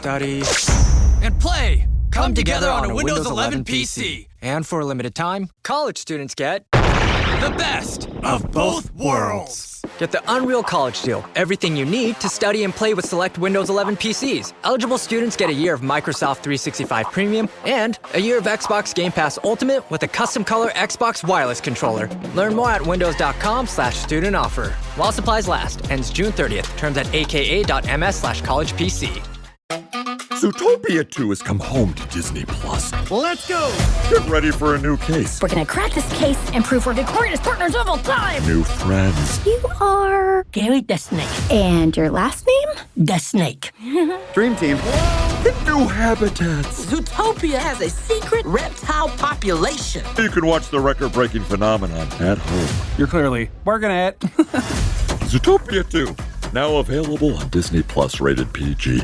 study, and play come together on a Windows 11 PC. And for a limited time, college students get The best of both worlds. Get the Unreal College Deal. Everything you need to study and play with select Windows 11 PCs. Eligible students get a year of Microsoft 365 Premium and a year of Xbox Game Pass Ultimate with a custom color Xbox wireless controller. Learn more at windows.com/student offer. While supplies last. Ends June 30th. Terms at aka.ms/collegepc. Zootopia 2 has come home to Disney+. Let's go! Get ready for a new case. We're gonna crack this case and prove we're the greatest partners of all time! New friends. You are... Gary the Snake. And your last name? The Snake. Dream team. And new habitats. Zootopia has a secret reptile population. You can watch the record-breaking phenomenon at home. You're clearly working at it. Zootopia 2, now available on Disney+, rated PG.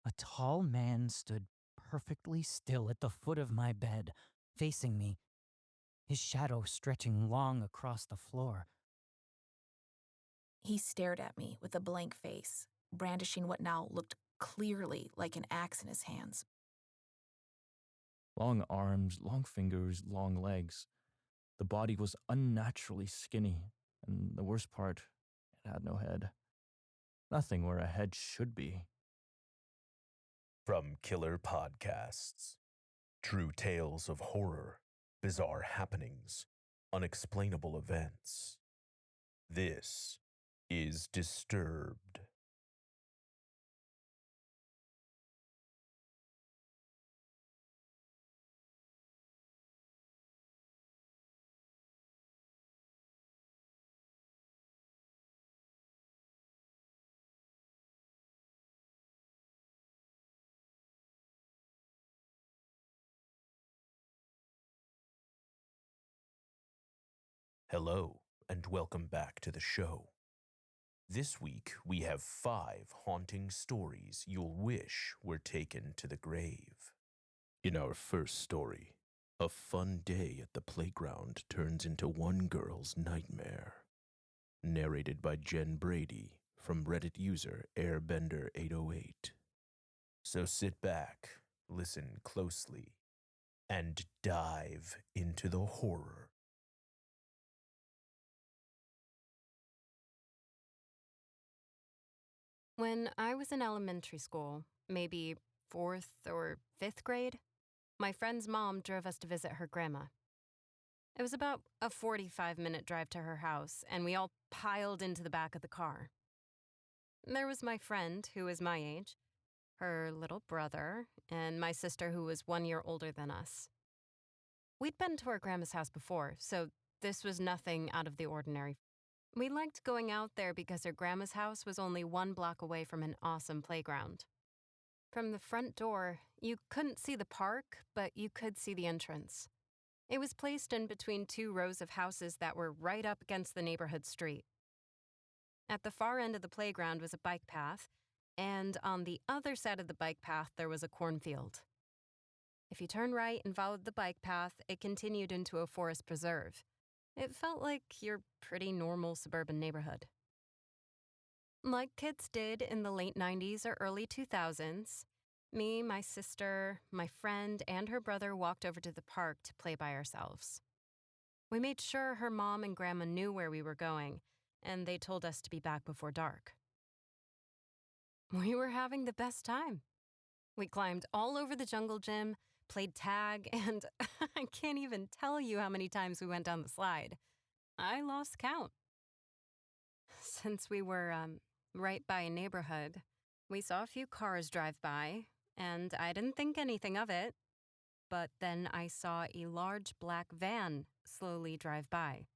A tall man stood perfectly still at the foot of my bed, facing me, his shadow stretching long across the floor. He stared at me with a blank face, brandishing what now looked clearly like an axe in his hands. Long arms, long fingers, long legs. The body was unnaturally skinny, and the worst part, it had no head. Nothing where a head should be. From Killer Podcasts. True tales of horror, bizarre happenings, unexplainable events. This is Disturbed. Hello, and welcome back to the show. This week, we have 5 haunting stories you'll wish were taken to the grave. In our first story, a fun day at the playground turns into one girl's nightmare. Narrated by Jenn Brady from Reddit user Airbender808. So sit back, listen closely, and dive into the horror. When I was in elementary school, maybe 4th or 5th grade, my friend's mom drove us to visit her grandma. It was about a 45-minute drive to her house, and we all piled into the back of the car. There was my friend, who was my age, her little brother, and my sister, who was 1 year older than us. We'd been to our grandma's house before, so this was nothing out of the ordinary. We liked going out there because her grandma's house was only 1 block away from an awesome playground. From the front door, you couldn't see the park, but you could see the entrance. It was placed in between 2 rows of houses that were right up against the neighborhood street. At the far end of the playground was a bike path, and on the other side of the bike path there was a cornfield. If you turned right and followed the bike path, it continued into a forest preserve. It felt like your pretty normal suburban neighborhood. Like kids did in the late 90s or early 2000s, me, my sister, my friend, and her brother walked over to the park to play by ourselves. We made sure her mom and grandma knew where we were going, and they told us to be back before dark. We were having the best time. We climbed all over the jungle gym, played tag, and I can't even tell you how many times we went down the slide. I lost count. Since we were right by a neighborhood, we saw a few cars drive by, and I didn't think anything of it. But then I saw a large black van slowly drive by.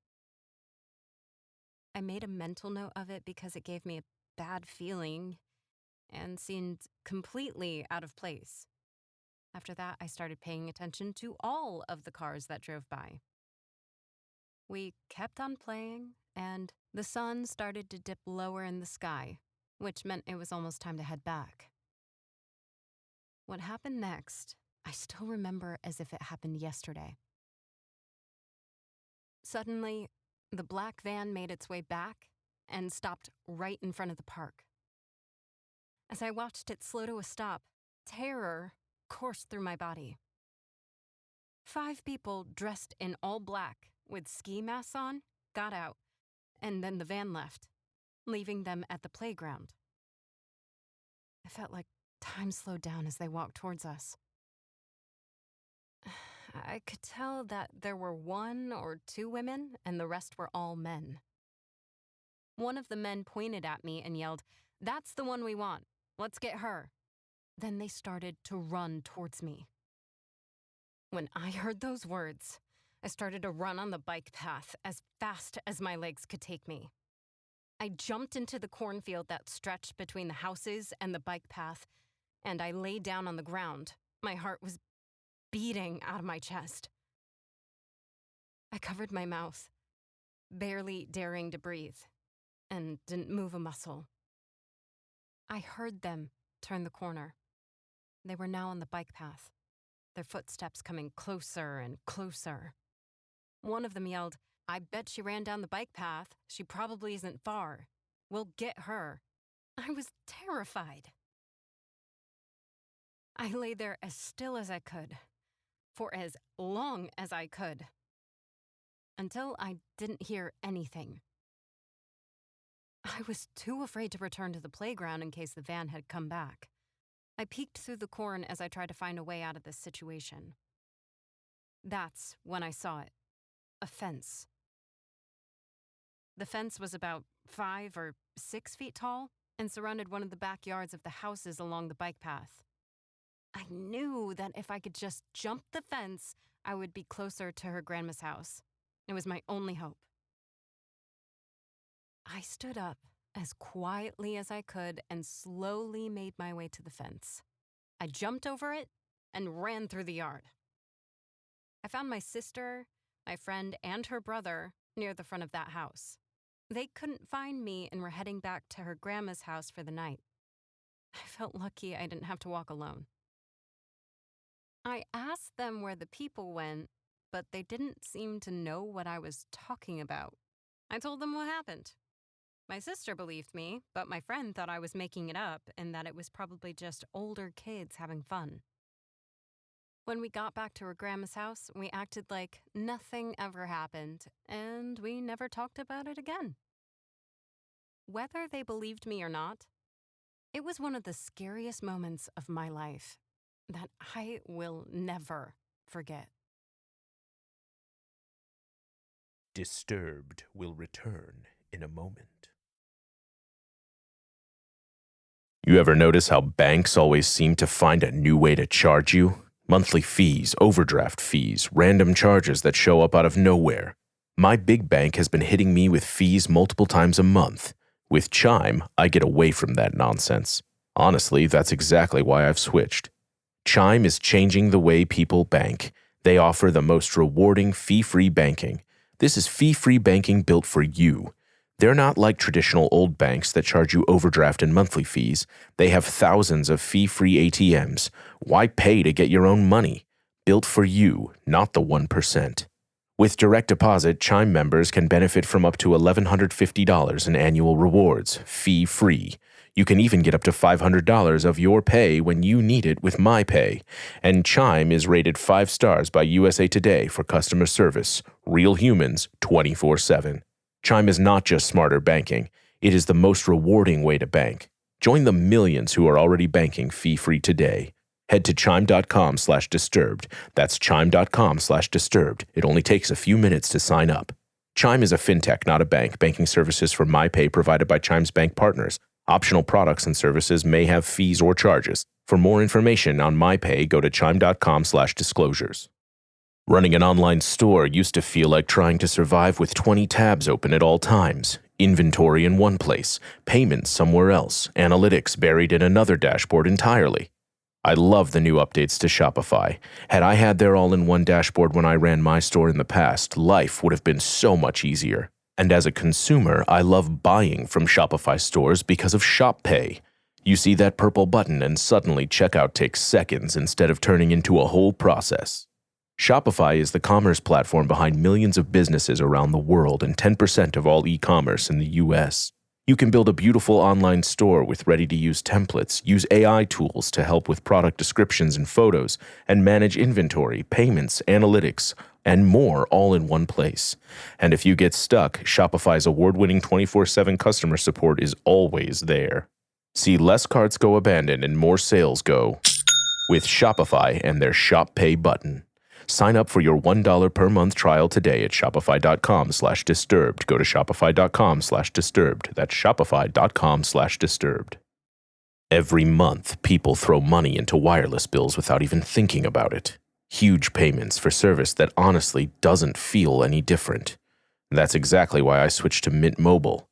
I made a mental note of it because it gave me a bad feeling and seemed completely out of place. After that, I started paying attention to all of the cars that drove by. We kept on playing, and the sun started to dip lower in the sky, which meant it was almost time to head back. What happened next, I still remember as if it happened yesterday. Suddenly, the black van made its way back and stopped right in front of the park. As I watched it slow to a stop, terror coursed through my body. 5 people dressed in all black with ski masks on got out, and then the van left, leaving them at the playground. I felt like time slowed down as they walked towards us. I could tell that there were 1 or 2 women, and the rest were all men. One of the men pointed at me and yelled, "That's the one we want. Let's get her." Then they started to run towards me. When I heard those words, I started to run on the bike path as fast as my legs could take me. I jumped into the cornfield that stretched between the houses and the bike path, and I lay down on the ground. My heart was beating out of my chest. I covered my mouth, barely daring to breathe, and didn't move a muscle. I heard them turn the corner. They were now on the bike path, their footsteps coming closer and closer. One of them yelled, "I bet she ran down the bike path. She probably isn't far. We'll get her." I was terrified. I lay there as still as I could, for as long as I could, until I didn't hear anything. I was too afraid to return to the playground in case the van had come back. I peeked through the corn as I tried to find a way out of this situation. That's when I saw it. A fence. The fence was about 5 or 6 feet tall and surrounded one of the backyards of the houses along the bike path. I knew that if I could just jump the fence, I would be closer to her grandma's house. It was my only hope. I stood up as quietly as I could and slowly made my way to the fence. I jumped over it and ran through the yard. I found my sister, my friend, and her brother near the front of that house. They couldn't find me and were heading back to her grandma's house for the night. I felt lucky I didn't have to walk alone. I asked them where the people went, but they didn't seem to know what I was talking about. I told them what happened. My sister believed me, but my friend thought I was making it up and that it was probably just older kids having fun. When we got back to her grandma's house, we acted like nothing ever happened, and we never talked about it again. Whether they believed me or not, it was one of the scariest moments of my life that I will never forget. Disturbed will return in a moment. You ever notice how banks always seem to find a new way to charge you? Monthly fees, overdraft fees, random charges that show up out of nowhere. My big bank has been hitting me with fees multiple times a month. With Chime, I get away from that nonsense. Honestly, that's exactly why I've switched. Chime is changing the way people bank. They offer the most rewarding fee-free banking. This is fee-free banking built for you. They're not like traditional old banks that charge you overdraft and monthly fees. They have thousands of fee-free ATMs. Why pay to get your own money? Built for you, not the 1%. With direct deposit, Chime members can benefit from up to $1,150 in annual rewards, fee-free. You can even get up to $500 of your pay when you need it with MyPay. And Chime is rated 5 stars by USA Today for customer service. Real humans, 24/7. Chime is not just smarter banking. It is the most rewarding way to bank. Join the millions who are already banking fee-free today. Head to chime.com/disturbed. That's chime.com/disturbed. It only takes a few minutes to sign up. Chime is a fintech, not a bank. Banking services for MyPay provided by Chime's bank partners. Optional products and services may have fees or charges. For more information on MyPay, go to chime.com/disclosures. Running an online store used to feel like trying to survive with 20 tabs open at all times. Inventory in one place, payments somewhere else, analytics buried in another dashboard entirely. I love the new updates to Shopify. Had I had their all-in-one dashboard when I ran my store in the past, life would have been so much easier. And as a consumer, I love buying from Shopify stores because of Shop Pay. You see that purple button and suddenly checkout takes seconds instead of turning into a whole process. Shopify is the commerce platform behind millions of businesses around the world and 10% of all e-commerce in the US. You can build a beautiful online store with ready-to-use templates, use AI tools to help with product descriptions and photos, and manage inventory, payments, analytics, and more all in one place. And if you get stuck, Shopify's award-winning 24/7 customer support is always there. See less carts go abandoned and more sales go with Shopify and their Shop Pay button. Sign up for your $1 per month trial today at shopify.com/disturbed. Go to shopify.com/disturbed. That's shopify.com/disturbed. Every month, people throw money into wireless bills without even thinking about it. Huge payments for service that honestly doesn't feel any different. That's exactly why I switched to Mint Mobile.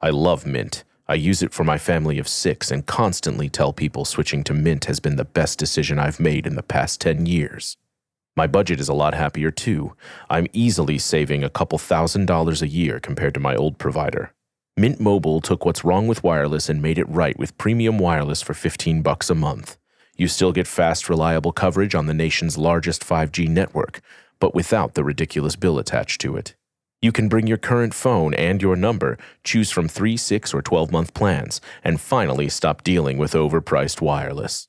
I love Mint. I use it for my family of 6 and constantly tell people switching to Mint has been the best decision I've made in the past 10 years. My budget is a lot happier too. I'm easily saving a couple $1,000s a year compared to my old provider. Mint Mobile took what's wrong with wireless and made it right with premium wireless for $15 a month. You still get fast, reliable coverage on the nation's largest 5G network, but without the ridiculous bill attached to it. You can bring your current phone and your number, choose from 3, 6, or 12-month plans, and finally stop dealing with overpriced wireless.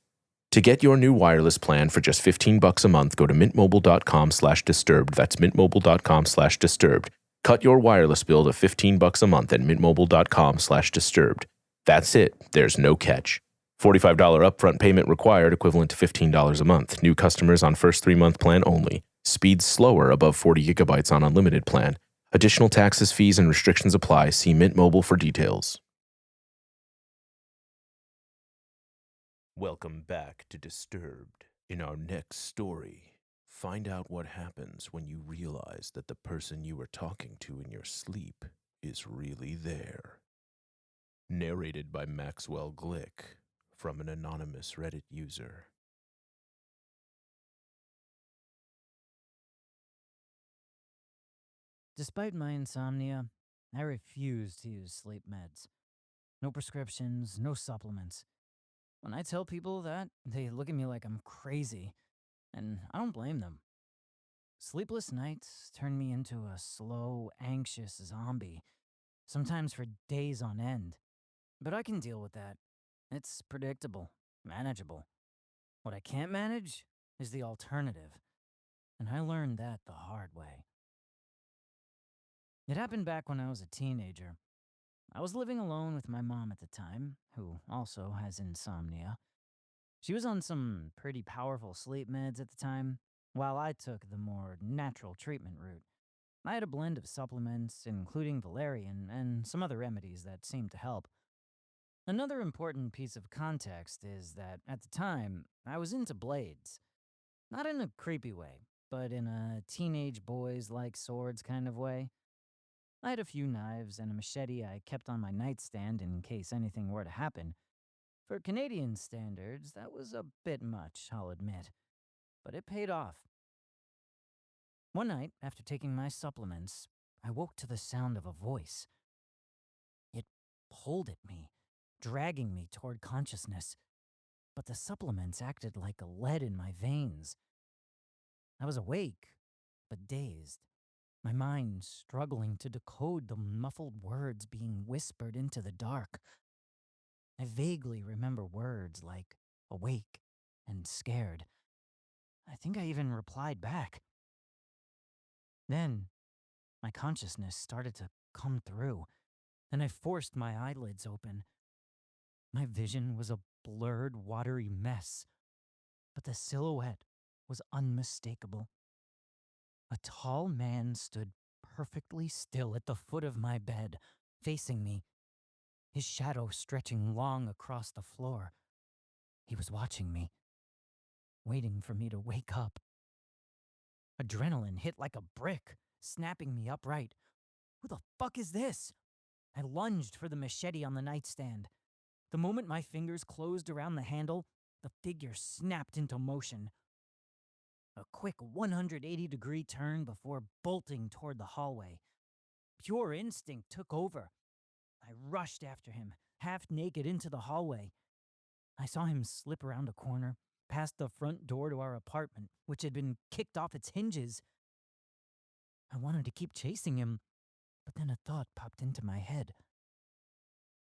To get your new wireless plan for just $15 a month, go to mintmobile.com/disturbed. That's mintmobile.com/disturbed. Cut your wireless bill to $15 a month at mintmobile.com/disturbed. That's it. There's no catch. $45 upfront payment required, equivalent to $15 a month. New customers on first 3-month plan only. Speeds slower above 40 gigabytes on unlimited plan. Additional taxes, fees, and restrictions apply. See Mint Mobile for details. Welcome back to Disturbed. In our next story, find out what happens when you realize that the person you were talking to in your sleep is really there. Narrated by Maxwell Glick from an anonymous Reddit user. Despite my insomnia, I refuse to use sleep meds. No prescriptions, no supplements. When I tell people that, they look at me like I'm crazy, and I don't blame them. Sleepless nights turn me into a slow, anxious zombie, sometimes for days on end. But I can deal with that. It's predictable, manageable. What I can't manage is the alternative, and I learned that the hard way. It happened back when I was a teenager. I was living alone with my mom at the time, who also has insomnia. She was on some pretty powerful sleep meds at the time, while I took the more natural treatment route. I had a blend of supplements, including valerian, and some other remedies that seemed to help. Another important piece of context is that at the time, I was into blades. Not in a creepy way, but in a teenage boys like swords kind of way. I had a few knives and a machete I kept on my nightstand in case anything were to happen. For Canadian standards, that was a bit much, I'll admit, but it paid off. One night, after taking my supplements, I woke to the sound of a voice. It pulled at me, dragging me toward consciousness, but the supplements acted like a lead in my veins. I was awake, but dazed, my mind struggling to decode the muffled words being whispered into the dark. I vaguely remember words like awake and scared. I think I even replied back. Then, my consciousness started to come through, and I forced my eyelids open. My vision was a blurred, watery mess, but the silhouette was unmistakable. A tall man stood perfectly still at the foot of my bed, facing me, his shadow stretching long across the floor. He was watching me, waiting for me to wake up. Adrenaline hit like a brick, snapping me upright. Who the fuck is this? I lunged for the machete on the nightstand. The moment my fingers closed around the handle, the figure snapped into motion. A quick 180-degree turn before bolting toward the hallway. Pure instinct took over. I rushed after him, half naked into the hallway. I saw him slip around a corner, past the front door to our apartment, which had been kicked off its hinges. I wanted to keep chasing him, but then a thought popped into my head.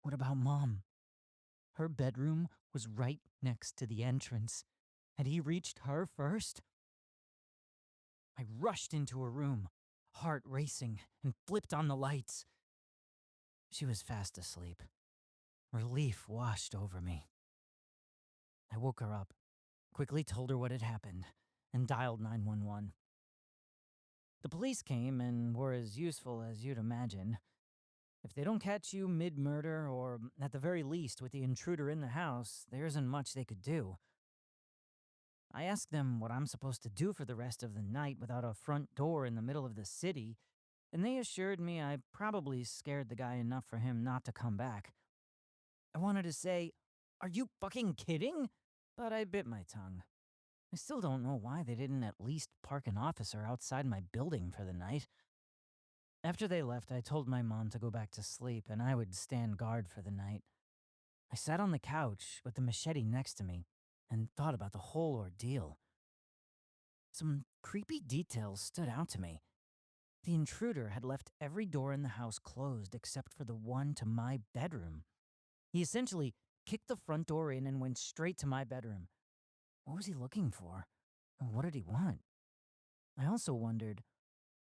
What about Mom? Her bedroom was right next to the entrance. Had he reached her first? I rushed into her room, heart racing, and flipped on the lights. She was fast asleep. Relief washed over me. I woke her up, quickly told her what had happened, and dialed 911. The police came and were as useful as you'd imagine. If they don't catch you mid-murder, or at the very least with the intruder in the house, there isn't much they could do. I asked them what I'm supposed to do for the rest of the night without a front door in the middle of the city, and they assured me I probably scared the guy enough for him not to come back. I wanted to say, "Are you fucking kidding?" But I bit my tongue. I still don't know why they didn't at least park an officer outside my building for the night. After they left, I told my mom to go back to sleep and I would stand guard for the night. I sat on the couch with the machete next to me and thought about the whole ordeal. Some creepy details stood out to me. The intruder had left every door in the house closed except for the one to my bedroom. He essentially kicked the front door in and went straight to my bedroom. What was he looking for? And what did he want? I also wondered,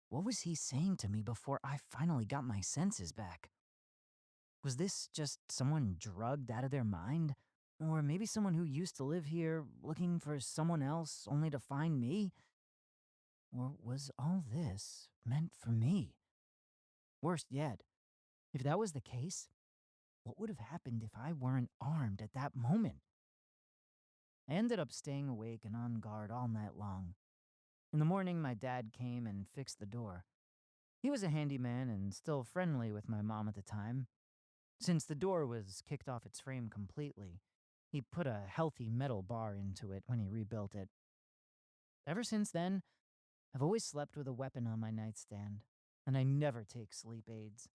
what was he saying to me before I finally got my senses back? Was this just someone drugged out of their mind? Or maybe someone who used to live here looking for someone else only to find me? Or was all this meant for me? Worst yet, if that was the case, what would have happened if I weren't armed at that moment? I ended up staying awake and on guard all night long. In the morning, my dad came and fixed the door. He was a handyman and still friendly with my mom at the time. Since the door was kicked off its frame completely, he put a healthy metal bar into it when he rebuilt it. Ever since then, I've always slept with a weapon on my nightstand, and I never take sleep aids.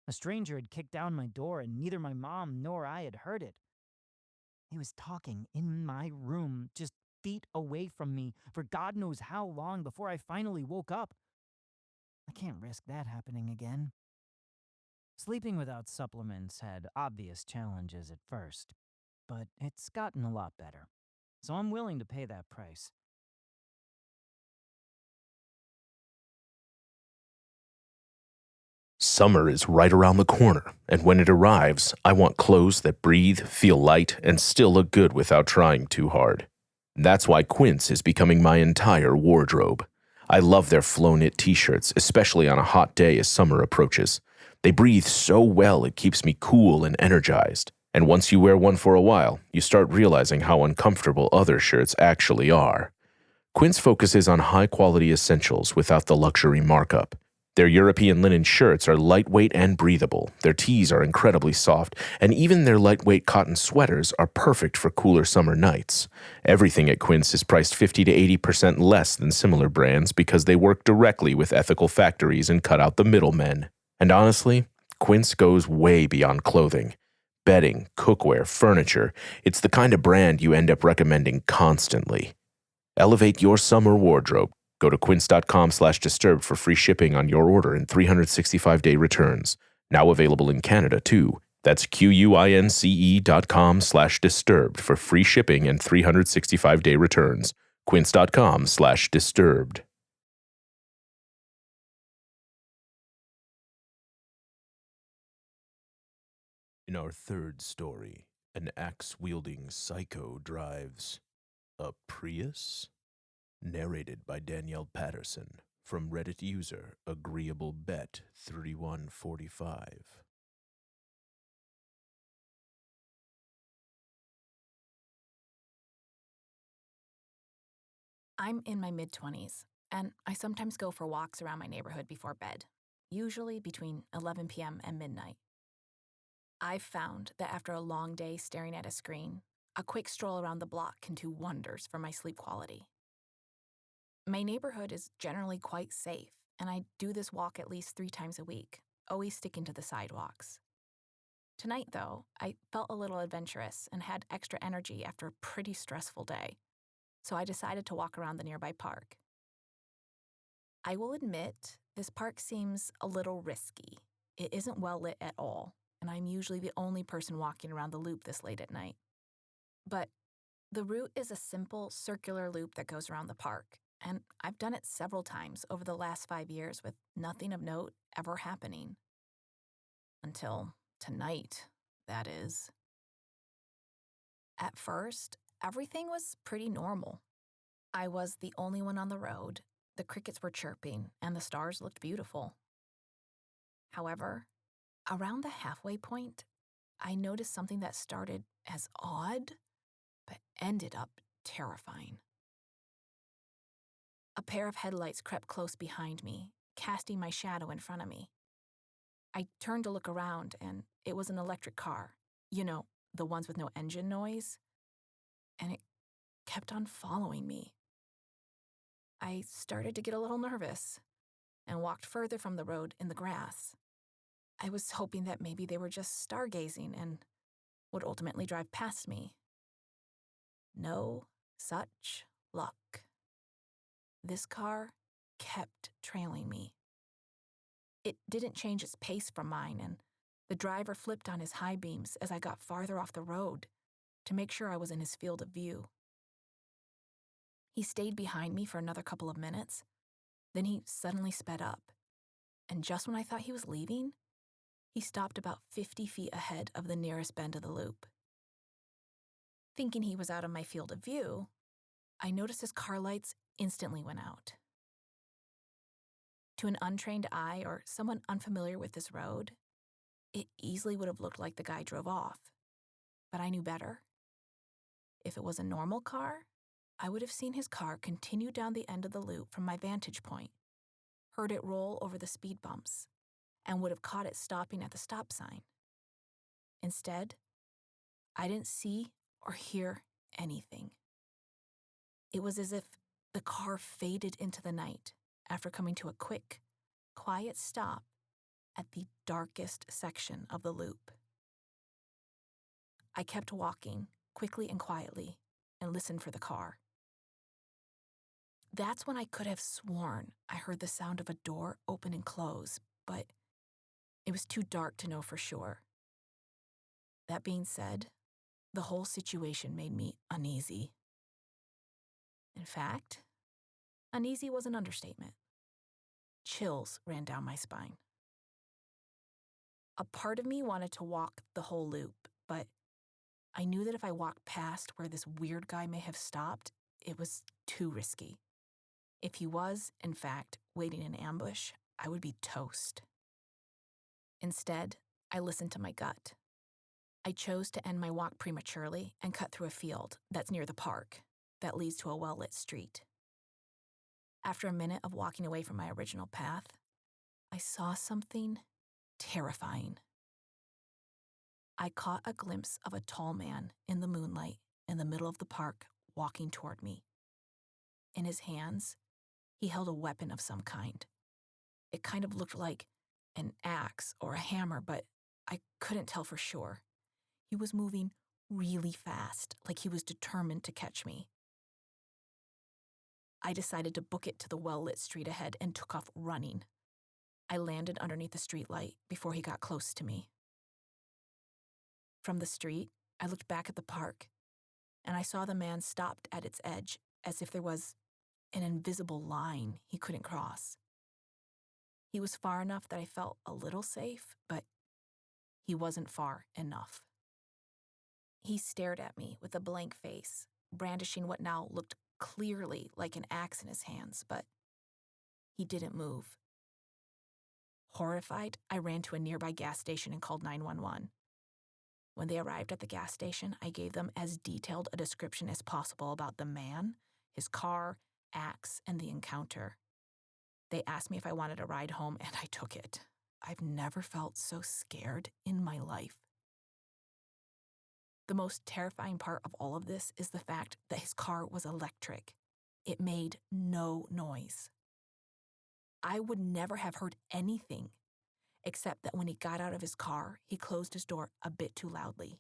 A stranger had kicked down my door, and neither my mom nor I had heard it. He was talking in my room, just feet away from me, for God knows how long before I finally woke up. I can't risk that happening again. Sleeping without supplements had obvious challenges at first, but it's gotten a lot better, so I'm willing to pay that price. Summer is right around the corner, and when it arrives, I want clothes that breathe, feel light, and still look good without trying too hard. That's why Quince is becoming my entire wardrobe. I love their flow-knit t-shirts, especially on a hot day as summer approaches. They breathe so well it keeps me cool and energized. And once you wear one for a while, you start realizing how uncomfortable other shirts actually are. Quince focuses on high-quality essentials without the luxury markup. Their European linen shirts are lightweight and breathable, their tees are incredibly soft, and even their lightweight cotton sweaters are perfect for cooler summer nights. Everything at Quince is priced 50 to 80% less than similar brands because they work directly with ethical factories and cut out the middlemen. And honestly, Quince goes way beyond clothing. Bedding, cookware, furniture, it's the kind of brand you end up recommending constantly. Elevate your summer wardrobe. Go to quince.com/disturbed for free shipping on your order and 365-day returns. Now available in Canada, too. That's QUINCE.com/disturbed for free shipping and 365-day returns. Quince.com/disturbed. In our third story, an axe-wielding psycho drives a Prius? Narrated by Danielle Patterson from Reddit user AgreeableBet3145. I'm in my mid-20s, and I sometimes go for walks around my neighborhood before bed, usually between 11 p.m. and midnight. I've found that after a long day staring at a screen, a quick stroll around the block can do wonders for my sleep quality. My neighborhood is generally quite safe, and I do this walk at least 3 times a week, always sticking to the sidewalks. Tonight, though, I felt a little adventurous and had extra energy after a pretty stressful day, so I decided to walk around the nearby park. I will admit, this park seems a little risky. It isn't well lit at all, and I'm usually the only person walking around the loop this late at night. But the route is a simple circular loop that goes around the park, and I've done it several times over the last 5 years with nothing of note ever happening. Until tonight, that is. At first, everything was pretty normal. I was the only one on the road, the crickets were chirping, and the stars looked beautiful. However, around the halfway point, I noticed something that started as odd, but ended up terrifying. A pair of headlights crept close behind me, casting my shadow in front of me. I turned to look around, and it was an electric car. You know, the ones with no engine noise. And it kept on following me. I started to get a little nervous and walked further from the road in the grass. I was hoping that maybe they were just stargazing and would ultimately drive past me. No such luck. This car kept trailing me. It didn't change its pace from mine, and the driver flipped on his high beams as I got farther off the road to make sure I was in his field of view. He stayed behind me for another couple of minutes, then he suddenly sped up, and just when I thought he was leaving, he stopped about 50 feet ahead of the nearest bend of the loop. Thinking he was out of my field of view, I noticed his car lights instantly went out. To an untrained eye or someone unfamiliar with this road, it easily would have looked like the guy drove off. But I knew better. If it was a normal car, I would have seen his car continue down the end of the loop from my vantage point, heard it roll over the speed bumps, and would have caught it stopping at the stop sign. Instead, I didn't see or hear anything. It was as if the car faded into the night after coming to a quick, quiet stop at the darkest section of the loop. I kept walking, quickly and quietly, and listened for the car. That's when I could have sworn I heard the sound of a door open and close, but it was too dark to know for sure. That being said, the whole situation made me uneasy. In fact, uneasy was an understatement. Chills ran down my spine. A part of me wanted to walk the whole loop, but I knew that if I walked past where this weird guy may have stopped, it was too risky. If he was, in fact, waiting in ambush, I would be toast. Instead, I listened to my gut. I chose to end my walk prematurely and cut through a field that's near the park that leads to a well-lit street. After a minute of walking away from my original path, I saw something terrifying. I caught a glimpse of a tall man in the moonlight in the middle of the park walking toward me. In his hands, he held a weapon of some kind. It kind of looked like an axe or a hammer, but I couldn't tell for sure. He was moving really fast, like he was determined to catch me. I decided to book it to the well-lit street ahead and took off running. I landed underneath the streetlight before he got close to me. From the street, I looked back at the park, and I saw the man stopped at its edge as if there was an invisible line he couldn't cross. He was far enough that I felt a little safe, but he wasn't far enough. He stared at me with a blank face, brandishing what now looked clearly like an axe in his hands, but he didn't move. Horrified, I ran to a nearby gas station and called 911. When they arrived at the gas station, I gave them as detailed a description as possible about the man, his car, axe, and the encounter. They asked me if I wanted a ride home, and I took it. I've never felt so scared in my life. The most terrifying part of all of this is the fact that his car was electric. It made no noise. I would never have heard anything, except that when he got out of his car, he closed his door a bit too loudly.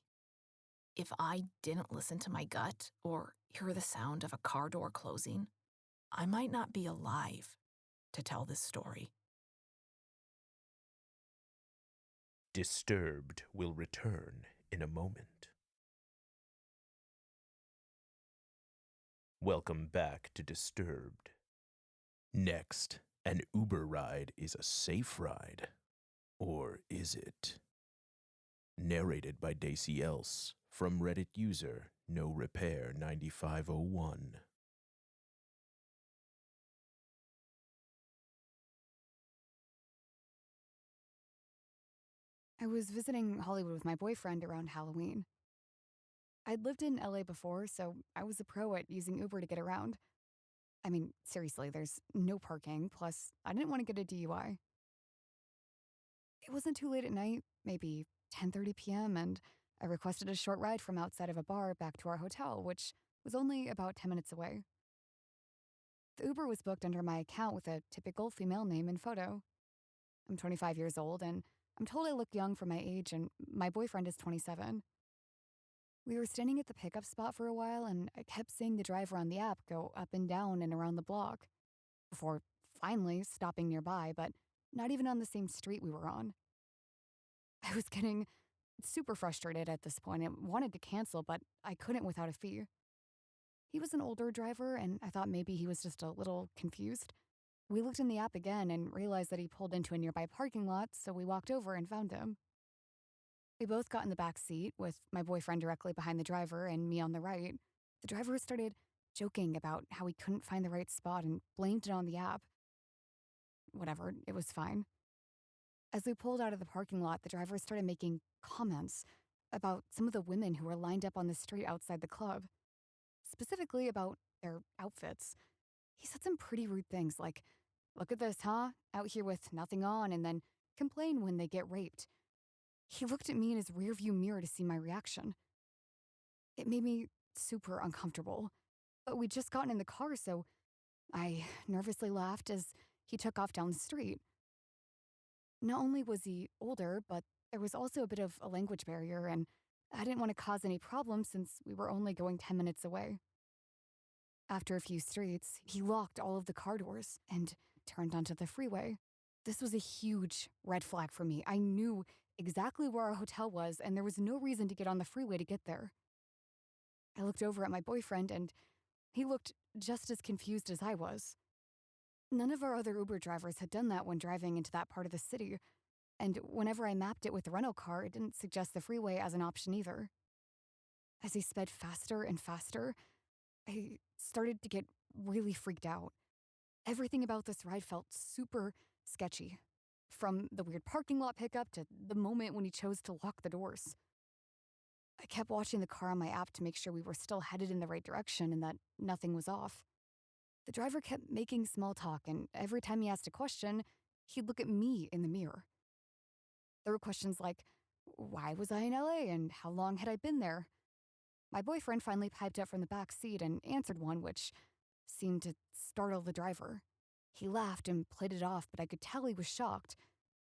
If I didn't listen to my gut or hear the sound of a car door closing, I might not be alive to tell this story. Disturbed will return in a moment. Welcome back to Disturbed. Next, an Uber ride is a safe ride. Or is it? Narrated by Dacey Else from Reddit user NoRepair9501. I was visiting Hollywood with my boyfriend around Halloween. I'd lived in LA before, so I was a pro at using Uber to get around. I mean, seriously, there's no parking, plus I didn't want to get a DUI. It wasn't too late at night, maybe 10:30 p.m., and I requested a short ride from outside of a bar back to our hotel, which was only about 10 minutes away. The Uber was booked under my account with a typical female name and photo. I'm 25 years old, and I'm told I look young for my age, and my boyfriend is 27. We were standing at the pickup spot for a while, and I kept seeing the driver on the app go up and down and around the block, before finally stopping nearby, but not even on the same street we were on. I was getting super frustrated at this point and wanted to cancel, but I couldn't without a fee. He was an older driver, and I thought maybe he was just a little confused. We looked in the app again and realized that he pulled into a nearby parking lot, so we walked over and found him. We both got in the back seat, with my boyfriend directly behind the driver and me on the right. The driver started joking about how he couldn't find the right spot and blamed it on the app. Whatever, it was fine. As we pulled out of the parking lot, the driver started making comments about some of the women who were lined up on the street outside the club, specifically about their outfits. He said some pretty rude things like, "Look at this, huh? Out here with nothing on," and then complain when they get raped. He looked at me in his rearview mirror to see my reaction. It made me super uncomfortable, but we'd just gotten in the car, so I nervously laughed as he took off down the street. Not only was he older, but there was also a bit of a language barrier, and I didn't want to cause any problems since we were only going 10 minutes away. After a few streets, he locked all of the car doors and turned onto the freeway. This was a huge red flag for me. I knew exactly where our hotel was, and there was no reason to get on the freeway to get there. I looked over at my boyfriend, and he looked just as confused as I was. None of our other Uber drivers had done that when driving into that part of the city, and whenever I mapped it with the rental car, it didn't suggest the freeway as an option either. As he sped faster and faster, I started to get really freaked out. Everything about this ride felt super sketchy, from the weird parking lot pickup to the moment when he chose to lock the doors. I kept watching the car on my app to make sure we were still headed in the right direction and that nothing was off. The driver kept making small talk, and every time he asked a question, he'd look at me in the mirror. There were questions like, why was I in LA and how long had I been there? My boyfriend finally piped up from the back seat and answered one, which seemed to startle the driver. He laughed and played it off, but I could tell he was shocked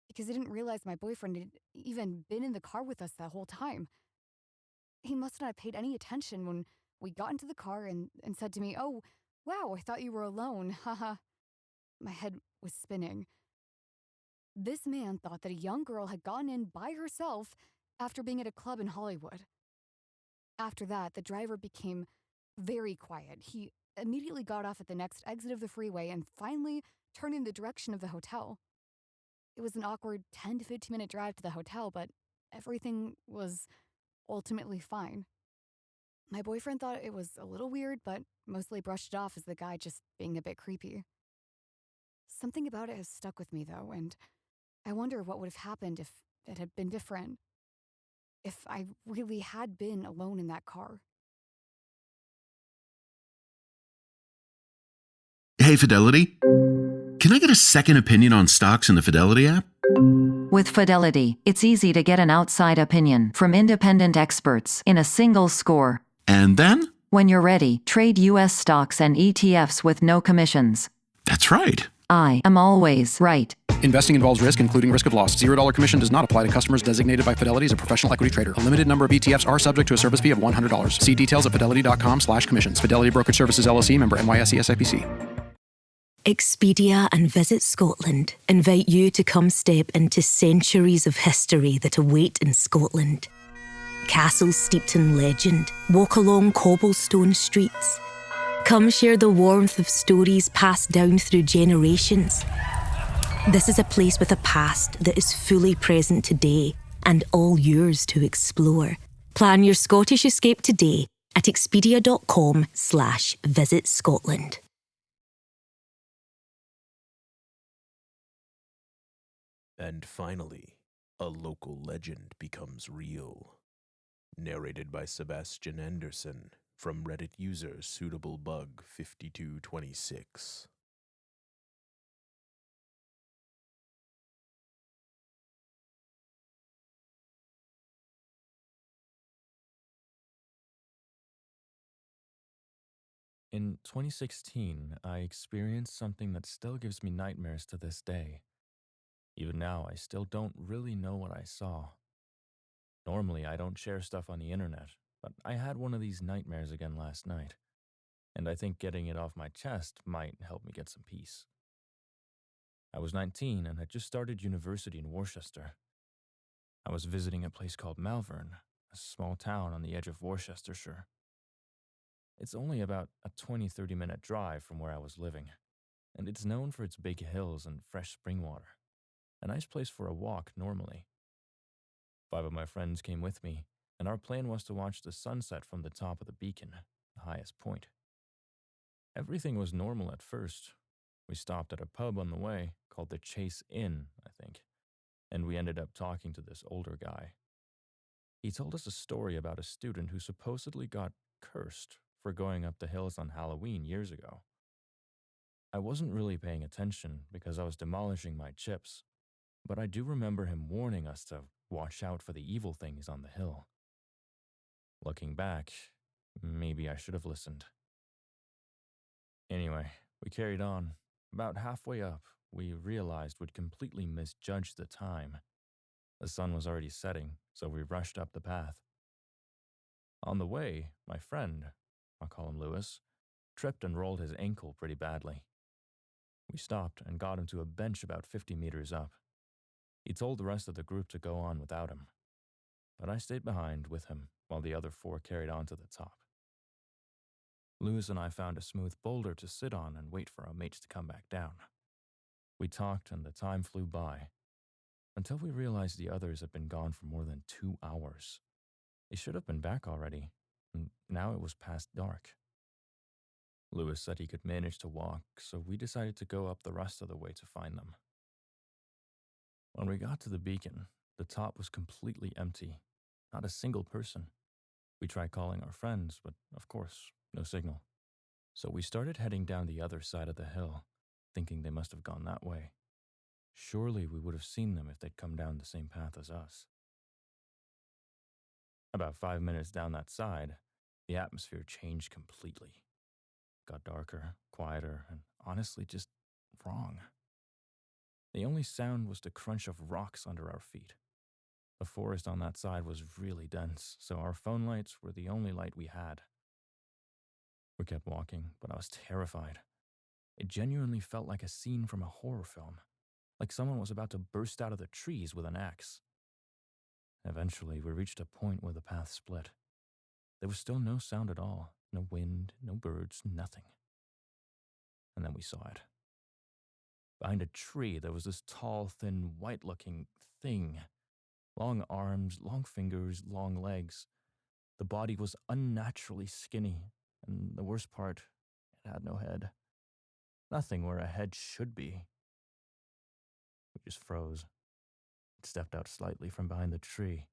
because he didn't realize my boyfriend had even been in the car with us that whole time. He must not have paid any attention when we got into the car and said to me, "Oh, wow, I thought you were alone, haha." My head was spinning. This man thought that a young girl had gotten in by herself after being at a club in Hollywood. After that, the driver became very quiet. He immediately got off at the next exit of the freeway and finally turned in the direction of the hotel. It was an awkward 10 to 15 minute drive to the hotel, but everything was ultimately fine. My boyfriend thought it was a little weird, but mostly brushed it off as the guy just being a bit creepy. Something about it has stuck with me, though, and I wonder what would have happened if it had been different. If I really had been alone in that car. Hey, Fidelity. Can I get a second opinion on stocks in the Fidelity app? With Fidelity, it's easy to get an outside opinion from independent experts in a single score. And then? When you're ready, trade U.S. stocks and ETFs with no commissions. That's right. I am always right. Investing involves risk, including risk of loss. $0 commission does not apply to customers designated by Fidelity as a professional equity trader. A limited number of ETFs are subject to a service fee of $100. See details at fidelity.com/commissions. Fidelity Brokerage Services LLC, member NYSE SIPC. Expedia and Visit Scotland invite you to come step into centuries of history that await in Scotland. Castles steeped in legend, walk along cobblestone streets. Come share the warmth of stories passed down through generations. This is a place with a past that is fully present today and all yours to explore. Plan your Scottish escape today at expedia.com/Visit Scotland. And finally, a local legend becomes real. Narrated by Sebastian Andersen from Reddit user SuitableBug5226. In 2016, I experienced something that still gives me nightmares to this day. Even now, I still don't really know what I saw. Normally, I don't share stuff on the internet, but I had one of these nightmares again last night, and I think getting it off my chest might help me get some peace. I was 19 and had just started university in Worcester. I was visiting a place called Malvern, a small town on the edge of Worcestershire. It's only about a 20-30 minute drive from where I was living, and it's known for its big hills and fresh spring water. A nice place for a walk normally. 5 of my friends came with me, and our plan was to watch the sunset from the top of the beacon, the highest point. Everything was normal at first. We stopped at a pub on the way, called the Chase Inn, I think, and we ended up talking to this older guy. He told us a story about a student who supposedly got cursed for going up the hills on Halloween years ago. I wasn't really paying attention because I was demolishing my chips, but I do remember him warning us to watch out for the evil things on the hill. Looking back, maybe I should have listened. Anyway, we carried on. About halfway up, we realized we'd completely misjudged the time. The sun was already setting, so we rushed up the path. On the way, my friend, I'll call him Lewis, tripped and rolled his ankle pretty badly. We stopped and got him to a bench about 50 meters up. He told the rest of the group to go on without him, but I stayed behind with him while the other 4 carried on to the top. Lewis and I found a smooth boulder to sit on and wait for our mates to come back down. We talked and the time flew by, until we realized the others had been gone for more than 2 hours. They should have been back already, and now it was past dark. Lewis said he could manage to walk, so we decided to go up the rest of the way to find them. When we got to the beacon, the top was completely empty. Not a single person. We tried calling our friends, but of course, no signal. So we started heading down the other side of the hill, thinking they must have gone that way. Surely we would have seen them if they'd come down the same path as us. About 5 minutes down that side, the atmosphere changed completely. It got darker, quieter, and honestly just wrong. The only sound was the crunch of rocks under our feet. The forest on that side was really dense, so our phone lights were the only light we had. We kept walking, but I was terrified. It genuinely felt like a scene from a horror film, like someone was about to burst out of the trees with an axe. Eventually, we reached a point where the path split. There was still no sound at all, no wind, no birds, nothing. And then we saw it. Behind a tree, there was this tall, thin, white-looking thing. Long arms, long fingers, long legs. The body was unnaturally skinny, and the worst part, it had no head. Nothing where a head should be. We just froze. It stepped out slightly from behind the tree,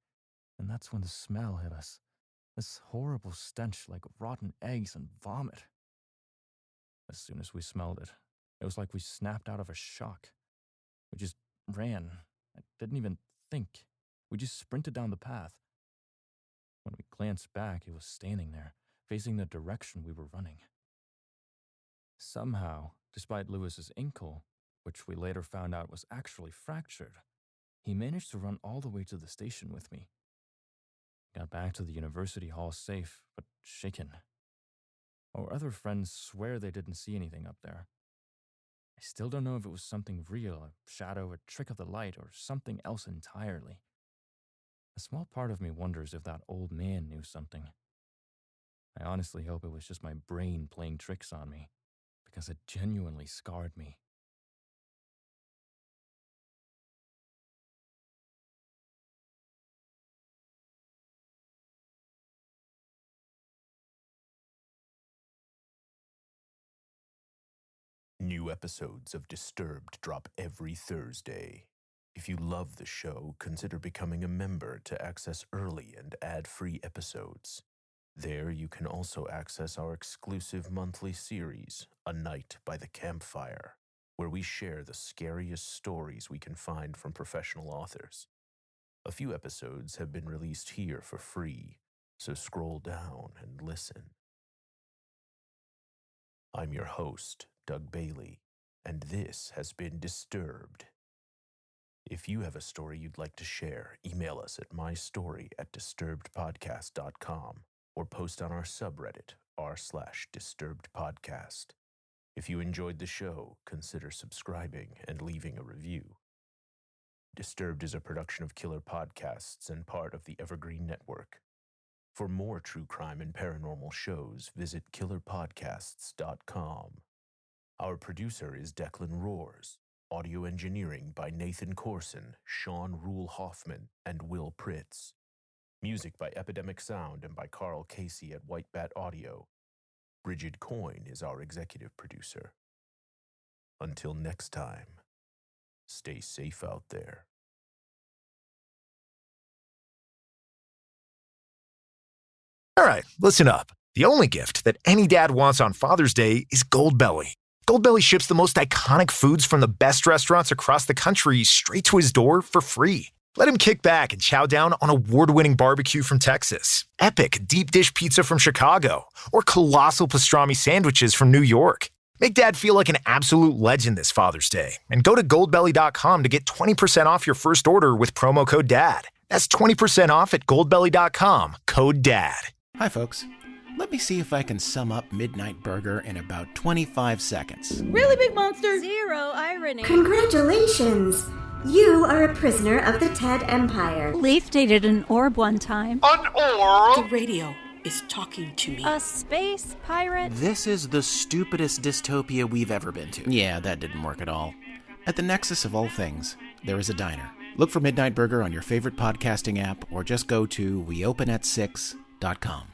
and that's when the smell hit us. This horrible stench like rotten eggs and vomit. As soon as we smelled it, it was like we snapped out of a shock. We just ran. I didn't even think. We just sprinted down the path. When we glanced back, it was standing there, facing the direction we were running. Somehow, despite Lewis's ankle, which we later found out was actually fractured, he managed to run all the way to the station with me. Got back to the university hall safe, but shaken. Our other friends swear they didn't see anything up there. I still don't know if it was something real, a shadow, a trick of the light, or something else entirely. A small part of me wonders if that old man knew something. I honestly hope it was just my brain playing tricks on me, because it genuinely scarred me. New episodes of Disturbed drop every Thursday. If you love the show, consider becoming a member to access early and ad-free episodes. There you can also access our exclusive monthly series, A Night by the Campfire, where we share the scariest stories we can find from professional authors. A few episodes have been released here for free, so scroll down and listen. I'm your host, Doug Bailey, and this has been Disturbed. If you have a story you'd like to share, email us at mystory@disturbedpodcast.com or post on our subreddit, r/disturbedpodcast. If you enjoyed the show, consider subscribing and leaving a review. Disturbed is a production of Killer Podcasts and part of the Evergreen Network. For more true crime and paranormal shows, visit killerpodcasts.com. Our producer is Declan Roars. Audio engineering by Nathan Corson, Sean Rule Hoffman, and Will Pritz. Music by Epidemic Sound and by Carl Casey at White Bat Audio. Bridget Coyne is our executive producer. Until next time, stay safe out there. All right, listen up. The only gift that any dad wants on Father's Day is Goldbelly. Goldbelly ships the most iconic foods from the best restaurants across the country straight to his door for free. Let him kick back and chow down on award-winning barbecue from Texas, epic deep dish pizza from Chicago, or colossal pastrami sandwiches from New York. Make Dad feel like an absolute legend this Father's Day and go to goldbelly.com to get 20% off your first order with promo code DAD. That's 20% off at goldbelly.com, code DAD. Hi, folks. Let me see if I can sum up Midnight Burger in about 25 seconds. Really, big monster? Zero irony. Congratulations! You are a prisoner of the Ted Empire. Leaf dated an orb one time. An orb? The radio is talking to me. A space pirate? This is the stupidest dystopia we've ever been to. Yeah, that didn't work at all. At the nexus of all things, there is a diner. Look for Midnight Burger on your favorite podcasting app or just go to weopenat6.com.